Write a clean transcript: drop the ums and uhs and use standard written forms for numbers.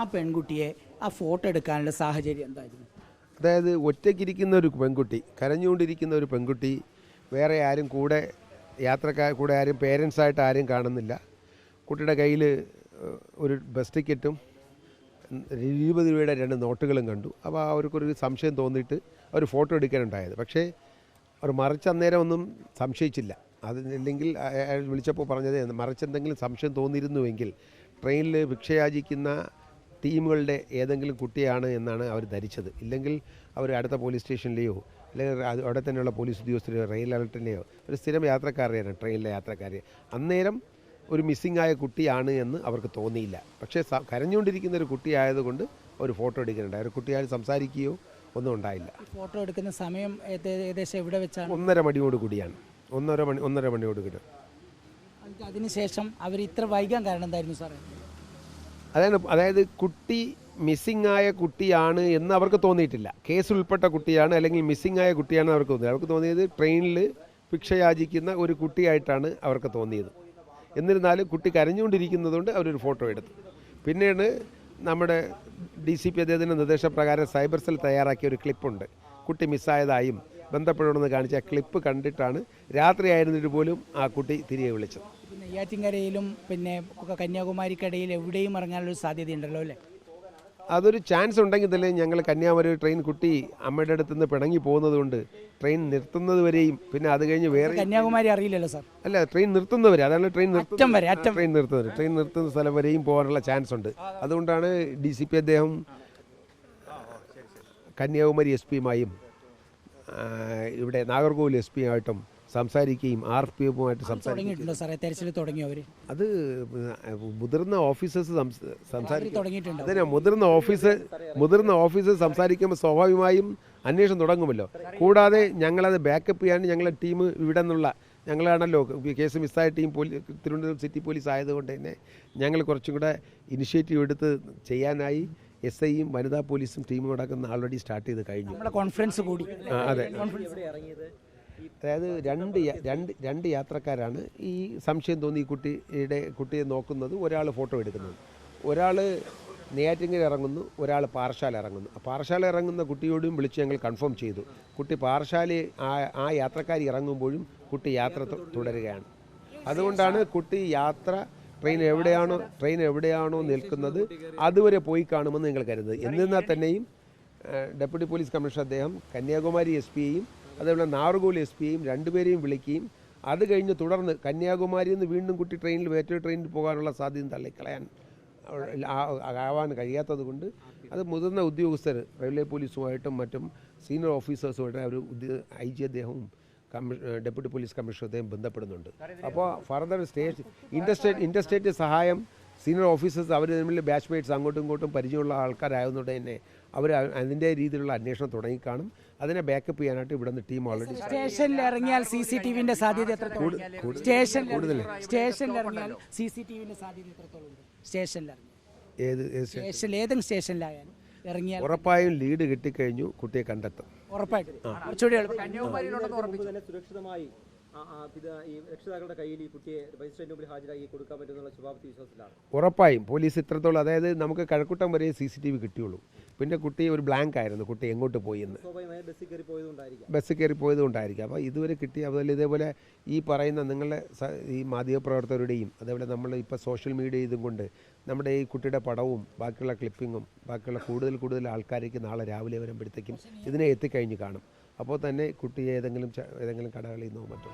ആ പെൺകുട്ടിയെ ആ ഫോട്ടോ എടുക്കാനുള്ള സാഹചര്യം എന്തായിരുന്നു? അതായത് ഒറ്റയ്ക്കിരിക്കുന്ന ഒരു പെൺകുട്ടി, കരഞ്ഞുകൊണ്ടിരിക്കുന്ന ഒരു പെൺകുട്ടി, വേറെ ആരും കൂടെ കൂടെ ആരും പേരൻസായിട്ട് ആരും കാണുന്നില്ല. കുട്ടിയുടെ കയ്യിൽ ഒരു ബസ് ടിക്കറ്റും 20 രൂപയുടെ 2 നോട്ടുകളും കണ്ടു. അപ്പോൾ അവർക്കൊരു സംശയം തോന്നിയിട്ട് അവർ ഫോട്ടോ എടുക്കാനുണ്ടായത്. പക്ഷേ അവർ മറിച്ചന്നേരം ഒന്നും സംശയിച്ചില്ല. അതില്ലെങ്കിൽ അയാൾ വിളിച്ചപ്പോൾ പറഞ്ഞത് മറിച്ചെന്തെങ്കിലും സംശയം തോന്നിയിരുന്നുവെങ്കിൽ ട്രെയിനിൽ ഭിക്ഷയാചിക്കുന്ന ടീമുകളുടെ ഏതെങ്കിലും കുട്ടിയാണ് എന്നാണ് അവർ ധരിച്ചത്. ഇല്ലെങ്കിൽ അവർ അടുത്ത പോലീസ് സ്റ്റേഷനിലെയോ അല്ലെങ്കിൽ അവിടെ തന്നെയുള്ള പോലീസ് ഉദ്യോഗസ്ഥരെയോ റെയിൽ അലർട്ടിനെയോ ഒരു സ്ഥിരം യാത്രക്കാരെയാണ് ട്രെയിനിലെ യാത്രക്കാരെ. അന്നേരം ഒരു മിസ്സിംഗ് ആയ കുട്ടിയാണ് എന്ന് അവർക്ക് തോന്നിയില്ല. പക്ഷേ കരഞ്ഞുകൊണ്ടിരിക്കുന്ന ഒരു കുട്ടിയായതുകൊണ്ട് അവർ ഫോട്ടോ എടുക്കുന്നുണ്ടായി. ഒരു കുട്ടിയായി സംസാരിക്കുകയോ ഒന്നും ഉണ്ടായില്ല. ഫോട്ടോ എടുക്കുന്ന സമയം ഏകദേശം എവിടെ വെച്ചാണ്? 1:30 മണിയോട് കൂടിയാണ്. 1:30 മണിയോട് കൂടി. അതിനുശേഷം അവർ ഇത്ര വൈകാൻ കാരണം എന്തായിരുന്നു സാറേ? അതായത് കുട്ടി മിസ്സിംഗ് ആയ കുട്ടിയാണ് എന്ന് അവർക്ക് തോന്നിയിട്ടില്ല. കേസ് ഉൾപ്പെട്ട കുട്ടിയാണ് അല്ലെങ്കിൽ മിസ്സിംഗ് ആയ കുട്ടിയാണ് അവർക്ക് തോന്നിയത്. അവർക്ക് തോന്നിയത് ട്രെയിനിൽ ഭിക്ഷയാചിക്കുന്ന ഒരു കുട്ടിയായിട്ടാണ് അവർക്ക് തോന്നിയത്. എന്നിരുന്നാലും കുട്ടി കരഞ്ഞുകൊണ്ടിരിക്കുന്നതുകൊണ്ട് അവരൊരു ഫോട്ടോ എടുത്തു. പിന്നീട് നമ്മുടെ DCP അദ്ദേഹത്തിൻ്റെ നിർദ്ദേശപ്രകാരം സൈബർ സെൽ തയ്യാറാക്കിയ ഒരു ക്ലിപ്പുണ്ട്. കുട്ടി മിസ്സായതായും ബന്ധപ്പെടണമെന്ന് കാണിച്ച ആ ക്ലിപ്പ് കണ്ടിട്ടാണ് രാത്രിയായിരുന്നിട്ട് പോലും ആ കുട്ടി തിരികെ വിളിച്ചത്. പിന്നെ നെയ്യാറ്റിൻകരയിലും പിന്നെ കന്യാകുമാരിക്കിടയിൽ എവിടെയും ഇറങ്ങാനൊരു സാധ്യതയുണ്ടല്ലോ അല്ലേ? അതൊരു ചാൻസ് ഉണ്ടെങ്കിൽ തന്നെ ഞങ്ങൾ കന്യാകുമാരി ട്രെയിൻ കുട്ടി അമ്മയുടെ അടുത്ത് നിന്ന് പിണങ്ങി പോകുന്നത് കൊണ്ട് ട്രെയിൻ നിർത്തുന്നത് വരെയും പിന്നെ അത് കഴിഞ്ഞ് വേറെ കന്യാകുമാരി അറിയില്ലല്ലോ സാർ. അല്ല, ട്രെയിൻ നിർത്തുന്നവരെ, അതാണ് ട്രെയിൻ നിർത്തുന്ന സ്ഥലം വരെയും പോകാനുള്ള ചാൻസ് ഉണ്ട്. അതുകൊണ്ടാണ് DCP അദ്ദേഹം കന്യാകുമാരി SP-യുമായും ഇവിടെ നാഗർകോവിൽ SP-യുമായിട്ടും സംസാരിക്കുകയും RPF-ഉമായിട്ട് സംസാരിക്കുന്നുണ്ടോ സാറേ? തെരച്ചിൽ തുടങ്ങിയോ അവർ? അത് മുതിർന്ന ഓഫീസേഴ്സ് തുടങ്ങിയിട്ടുണ്ട്. അതിന് മുതിർന്ന ഓഫീസേഴ്സ് സംസാരിക്കുമ്പോൾ സ്വാഭാവികമായും അന്വേഷണം തുടങ്ങുമല്ലോ. കൂടാതെ ഞങ്ങളത് ബാക്കപ്പ് ചെയ്യാൻ ഞങ്ങളുടെ ടീം ഇവിടെ നിന്നുള്ള ഞങ്ങളാണല്ലോ കേസ് മിസ്സായ ടീം തിരുവനന്തപുരം സിറ്റി പോലീസ് ആയതുകൊണ്ട് തന്നെ ഞങ്ങൾ കുറച്ചും കൂടെ ഇനിഷ്യേറ്റീവ് എടുത്ത് ചെയ്യാനായി SIയും വനിതാ പോലീസും ടീമും അടക്കം ആൾറെഡി സ്റ്റാർട്ട് ചെയ്ത് കഴിഞ്ഞു. കോൺഫറൻസ് കൂടി. അതെ, അതായത് രണ്ട് യാത്രക്കാരാണ് ഈ സംശയം തോന്നി കുട്ടിയെ നോക്കുന്നത്. ഒരാൾ ഫോട്ടോ എടുക്കുന്നത്, ഒരാൾ നെയ്യാറ്റിൻകര ഇറങ്ങുന്നു, ഒരാൾ പാറശാല ഇറങ്ങുന്നു. പാറശാല ഇറങ്ങുന്ന കുട്ടിയോടും വിളിച്ച് ഞങ്ങൾ കൺഫേം ചെയ്തു. കുട്ടി പാറശാല ആ യാത്രക്കാരി ഇറങ്ങുമ്പോഴും കുട്ടി യാത്ര തുടരുകയാണ്. അതുകൊണ്ടാണ് കുട്ടി ട്രെയിൻ എവിടെയാണോ നിൽക്കുന്നത് അതുവരെ പോയി കാണുമെന്ന് ഞങ്ങൾ കരുതുന്നത്. എന്നിരുന്നാൽ തന്നെയും ഡെപ്യൂട്ടി പോലീസ് കമ്മീഷണർ അദ്ദേഹം കന്യാകുമാരി SP-യെയും അതേപോലെ നാഗർകോവിൽ SP-യെയും രണ്ടുപേരെയും വിളിക്കുകയും അത് കഴിഞ്ഞ് തുടർന്ന് കന്യാകുമാരിയിൽ നിന്ന് വീണ്ടും കുട്ടി മറ്റൊരു ട്രെയിനിൽ പോകാനുള്ള സാധ്യത തള്ളിക്കളയാൻ ആവാൻ കഴിയാത്തത് കൊണ്ട് അത് മുതിർന്ന ഉദ്യോഗസ്ഥർ റെയിൽവേ പോലീസുമായിട്ടും മറ്റും സീനിയർ ഓഫീസേഴ്സുമായിട്ട് ഒരു IG അദ്ദേഹവും ഡെപ്യൂട്ടി പോലീസ് കമ്മീഷണർ അദ്ദേഹം ബന്ധപ്പെടുന്നുണ്ട്. അപ്പോൾ ഫർദർ ഇൻറ്റർസ്റ്റേറ്റ് സഹായം സീനിയർ ഓഫീസേഴ്സ് അവർ തമ്മിൽ ബാച്ച്മേറ്റ്സ് അങ്ങോട്ടും ഇങ്ങോട്ടും പരിചയമുള്ള ആൾക്കാരായതുകൊണ്ട് തന്നെ അവർ അതിൻ്റെ രീതിയിലുള്ള അന്വേഷണം തുടങ്ങിക്കാണും. അതിനെ ബാക്കപ്പ് ചെയ്യാനായിട്ട് ഇവിടെ നിന്ന് ടീം ഓൾറെഡി സ്റ്റേഷനിൽ ഇറങ്ങിയാൽ CCTV-ന്റെ സാധ്യത എത്രത്തോളം? സ്റ്റേഷനിൽ ഇറങ്ങിയാൽ CCTV-ന്റെ സാധ്യത എത്രത്തോളം ഉണ്ട്? ഏതെങ്കിലും സ്റ്റേഷനിലായാലും ഇറങ്ങിയാൽ ഉറപ്പായും ലീഡ് കിട്ടിക്കഴിഞ്ഞു കുട്ടിയെ കണ്ടെത്തും. ഉറപ്പായിട്ടും സുരക്ഷിതമായി ഈ രക്ഷിതാക്കളുടെ കയ്യിൽ ഈ കുട്ടിയെ മജിസ്ട്രേറ്റിന് മുമ്പിൽ ഹാജരാക്കി കൊടുക്കാൻ പറ്റുന്നുള്ള ശുഭാപ്തി വിശ്വാസത്തിലാണ്. ഉറപ്പായും പോലീസ് ഇത്രത്തോളം, അതായത് നമുക്ക് കഴക്കൂട്ടം വരെ CCTV കിട്ടിയുള്ളൂ. പിന്നെ കുട്ടി ഒരു ബ്ലാങ്ക് ആയിരുന്നു, കുട്ടി എങ്ങോട്ട് പോയി എന്ന്. ബസ് കയറി പോയതുകൊണ്ടായിരിക്കും. അപ്പോൾ ഇതുവരെ കിട്ടി. അതുപോലെ ഇതേപോലെ ഈ പറയുന്ന നിങ്ങളുടെ ഈ മാധ്യമപ്രവർത്തകരുടെയും അതേപോലെ നമ്മൾ ഇപ്പോൾ സോഷ്യൽ മീഡിയ ഇതും കൊണ്ട് നമ്മുടെ ഈ കുട്ടിയുടെ പടവും ബാക്കിയുള്ള ക്ലിപ്പിങ്ങും ബാക്കിയുള്ള കൂടുതൽ ആൾക്കാർക്ക് നാളെ രാവിലെ വരുമ്പോഴത്തേക്കും ഇതിനെ എത്തിക്കഴിഞ്ഞ് കാണും. അപ്പോൾ തന്നെ കുട്ടി ഏതെങ്കിലും കടകളിൽ നിന്നോ മറ്റോ